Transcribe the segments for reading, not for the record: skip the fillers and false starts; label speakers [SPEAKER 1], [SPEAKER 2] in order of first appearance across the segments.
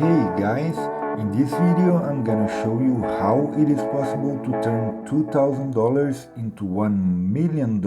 [SPEAKER 1] Hey guys, in this video I'm gonna show you how it is possible to turn $2,000 into $1 million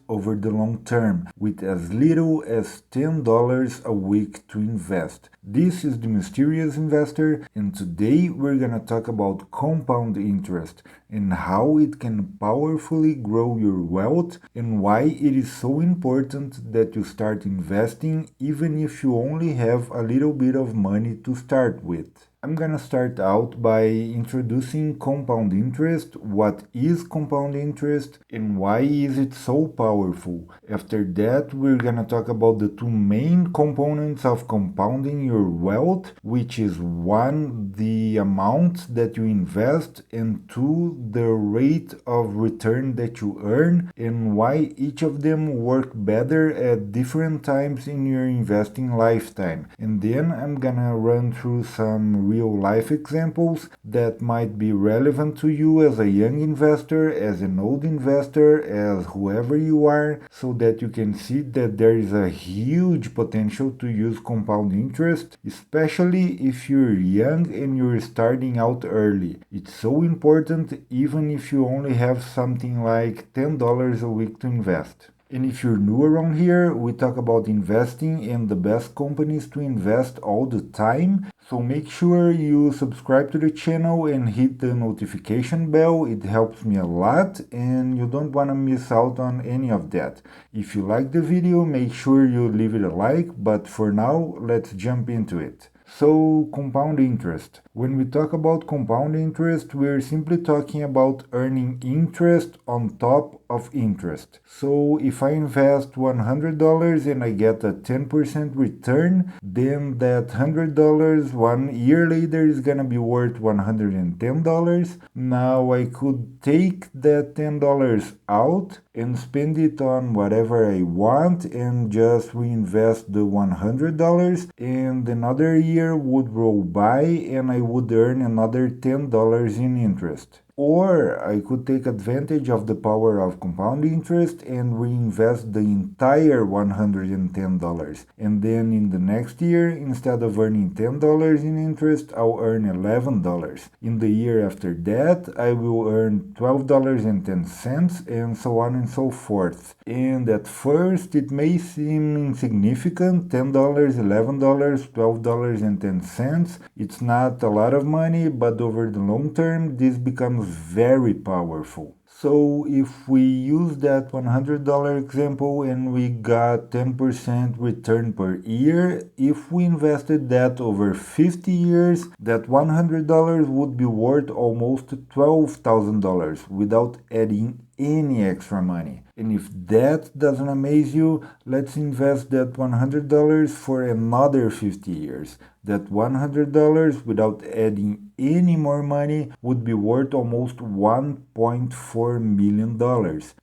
[SPEAKER 1] over the long term with as little as $10 a week to invest. This is the Mysterious Investor, and today we're gonna talk about compound interest and how it can powerfully grow your wealth and why it is so important that you start investing even if you only have a little bit of money to start with. I'm gonna start out by introducing compound interest, what is compound interest, and why is it so powerful. After that, we're gonna talk about the two main components of compounding your wealth, which is one, the amount that you invest, and two, the rate of return that you earn, and why each of them work better at different times in your investing lifetime. And then I'm gonna run through some real life examples that might be relevant to you as a young investor, as an old investor, as whoever you are, so that you can see that there is a huge potential to use compound interest, especially if you're young and you're starting out early. It's so important even if you only have something like $10 a week to invest. And if you're new around here, we talk about investing and the best companies to invest all the time. So make sure you subscribe to the channel and hit the notification bell. It helps me a lot and you don't want to miss out on any of that. If you like the video, make sure you leave it a like, but for now, let's jump into it. So, compound interest. When we talk about compound interest, we're simply talking about earning interest on top of interest. So, if I invest $100 and I get a 10% return, then that $100 1 year later is gonna be worth $110. Now, I could take that $10 out and spend it on whatever I want and just reinvest the $100, and another year would roll by and I would earn another $10 in interest. Or I could take advantage of the power of compound interest and reinvest the entire $110. And then in the next year, instead of earning $10 in interest, I'll earn $11. In the year after that, I will earn $12.10 and so on and so forth. And at first, it may seem insignificant, $10, $11, $12.10. It's not a lot of money, but over the long term, this becomes very powerful. So if we use that $100 example and we got 10% return per year, if we invested that over 50 years, that $100 would be worth almost $12,000 without adding any extra money. And if that doesn't amaze you, let's invest that $100 for another 50 years. That $100 without adding any more money would be worth almost $1.4 million.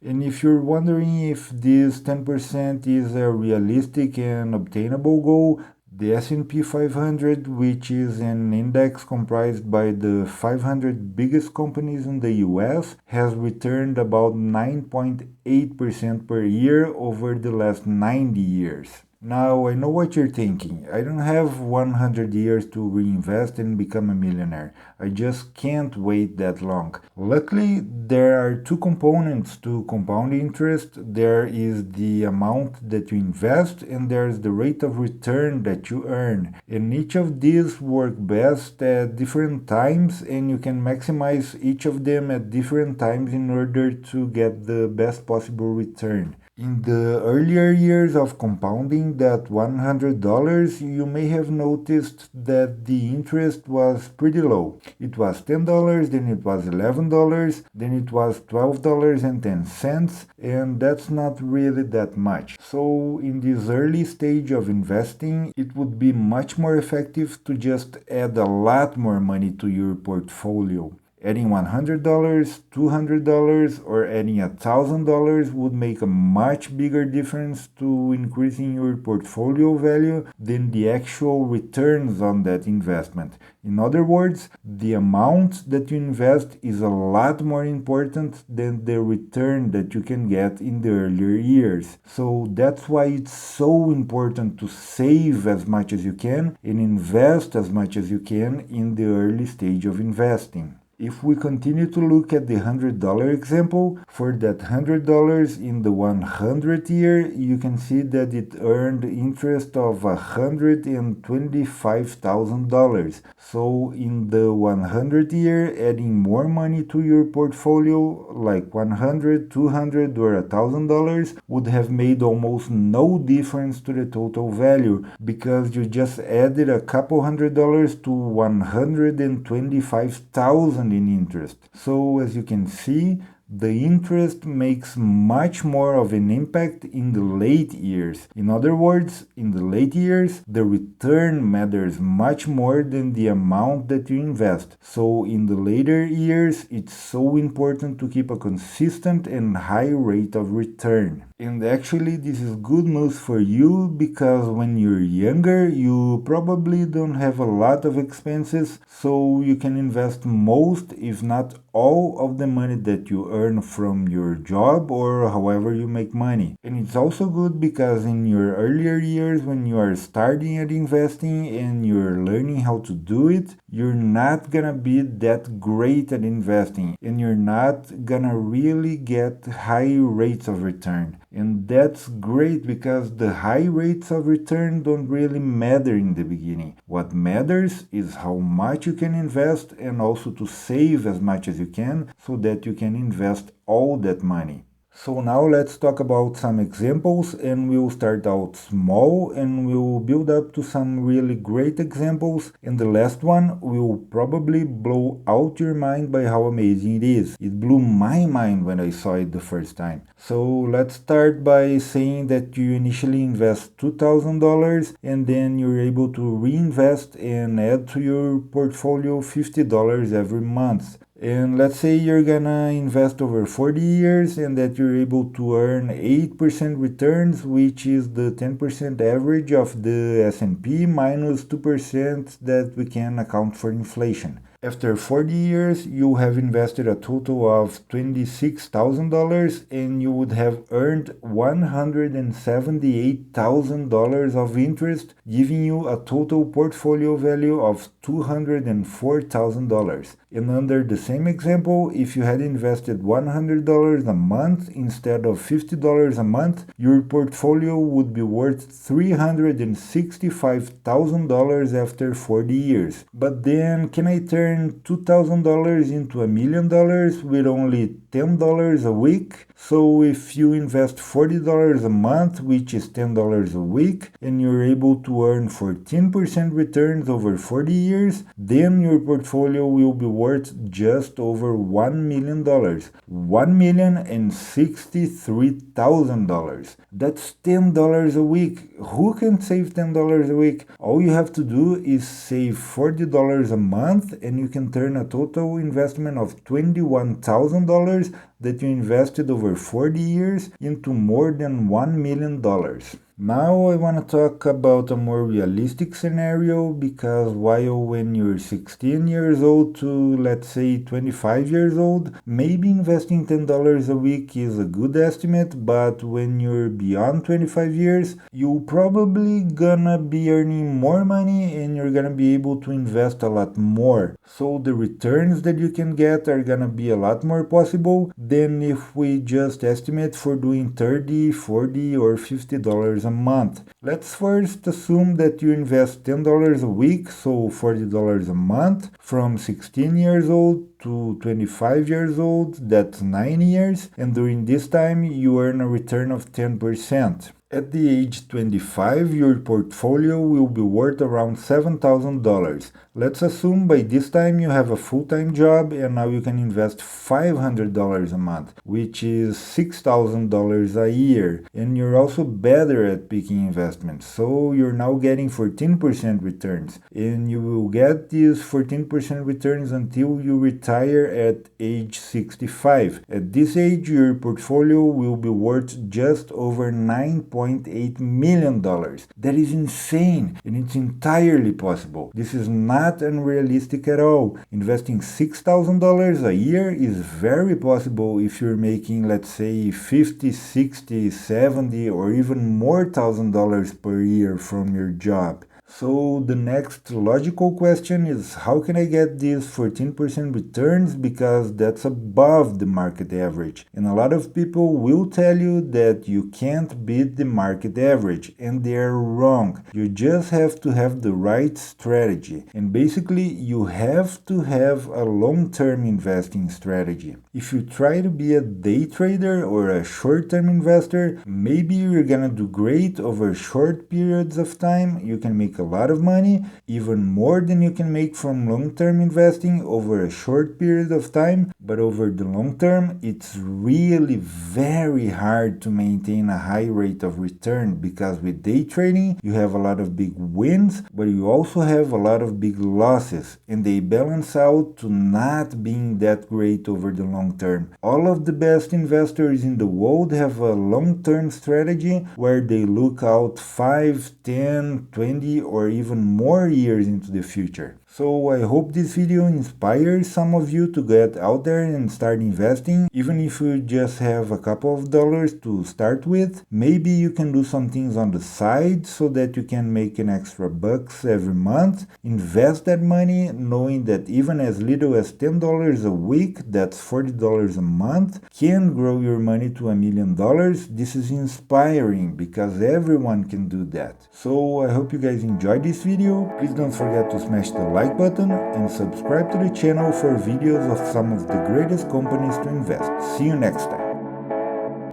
[SPEAKER 1] And if you're wondering if this 10% is a realistic and obtainable goal, the S&P 500, which is an index comprised by the 500 biggest companies in the US, has returned about 9.8% per year over the last 90 years. Now, I know what you're thinking. I don't have 100 years to reinvest and become a millionaire. I just can't wait that long. Luckily, there are two components to compound interest. There is the amount that you invest and there's the rate of return that you earn. And each of these work best at different times and you can maximize each of them at different times in order to get the best possible return. In the earlier years of compounding that $100, you may have noticed that the interest was pretty low. It was $10, then it was $11, then it was $12.10, and that's not really that much. So in this early stage of investing, it would be much more effective to just add a lot more money to your portfolio. Adding $100, $200, or adding $1,000 would make a much bigger difference to increasing your portfolio value than the actual returns on that investment. In other words, the amount that you invest is a lot more important than the return that you can get in the earlier years. So that's why it's so important to save as much as you can and invest as much as you can in the early stage of investing. If we continue to look at the $100 example, for that $100 in the 100th year, you can see that it earned interest of $125,000. So in the 100th year, adding more money to your portfolio, like $100, $200, or $1,000, would have made almost no difference to the total value because you just added a couple $100 to $125,000 in interest. So as you can see, the interest makes much more of an impact in the late years. In other words, in the late years, the return matters much more than the amount that you invest. So in the later years, it's so important to keep a consistent and high rate of return. And actually, this is good news for you because when you're younger, you probably don't have a lot of expenses, so you can invest most, if not all, of the money that you earn from your job or however you make money. And it's also good because in your earlier years, when you are starting at investing and you're learning how to do it, you're not gonna be that great at investing and you're not gonna really get high rates of return. And that's great because the high rates of return don't really matter in the beginning. What matters is how much you can invest and also to save as much as you can so that you can invest all that money. So now let's talk about some examples and we'll start out small and we'll build up to some really great examples, and the last one will probably blow out your mind by how amazing it is. It blew my mind when I saw it the first time. So let's start by saying that you initially invest $2,000 and then you're able to reinvest and add to your portfolio $50 every month. And let's say you're gonna invest over 40 years and that you're able to earn 8% returns, which is the 10% average of the S&P minus 2% that we can account for inflation. After 40 years, you have invested a total of $26,000 and you would have earned $178,000 of interest, giving you a total portfolio value of $204,000. And under the same example, if you had invested $100 a month instead of $50 a month, your portfolio would be worth $365,000 after 40 years. But then, can I turn $2,000 into $1 million with only $10 a week? So if you invest $40 a month, which is $10 a week, and you're able to earn 14% returns over 40 years, then your portfolio will be worth just over $1 million. $1,063,000. That's $10 a week. Who can save $10 a week? All you have to do is save $40 a month and you can turn a total investment of $21,000 that you invested over 40 years into more than $1 million. Now I want to talk about a more realistic scenario because while when you're 16 years old to let's say 25 years old, maybe investing $10 a week is a good estimate, but when you're beyond 25 years, you're probably gonna be earning more money and you're gonna be able to invest a lot more. So the returns that you can get are gonna be a lot more possible than if we just estimate for doing $30, $40, or $50 a month. Let's first assume that you invest $10 a week, so $40 a month, from 16 years old to 25 years old, that's 9 years, and during this time you earn a return of 10%. At the age 25, your portfolio will be worth around $7,000. Let's assume by this time you have a full-time job and now you can invest $500 a month, which is $6,000 a year. And you're also better at picking investments, so you're now getting 14% returns. And you will get these 14% returns until you retire at age 65. At this age, your portfolio will be worth just over $9.8 million. That is insane, and it's entirely possible. This is not unrealistic at all. Investing $6,000 a year is very possible if you're making, let's say, 50, 60, 70, or even more $1,000 per year from your job. So the next logical question is, how can I get these 14% returns, because that's above the market average? And a lot of people will tell you that you can't beat the market average, and they're wrong. You just have to have the right strategy. And basically, you have to have a long-term investing strategy. If you try to be a day trader or a short-term investor, maybe you're gonna do great over short periods of time. You can make a lot of money, even more than you can make from long-term investing over a short period of time, but over the long term, it's really very hard to maintain a high rate of return, because with day trading, you have a lot of big wins, but you also have a lot of big losses, and they balance out to not being that great over the long term. All of the best investors in the world have a long-term strategy where they look out 5, 10, 20, or even more years into the future. So I hope this video inspires some of you to get out there and start investing. Even if you just have a couple of dollars to start with, maybe you can do some things on the side so that you can make an extra bucks every month. Invest that money knowing that even as little as $10 a week, that's $40 a month, can grow your money to $1 million. This is inspiring because everyone can do that. So I hope you guys enjoyed this video. Please don't forget to smash the like button and subscribe to the channel for videos of some of the greatest companies to invest. See you next time.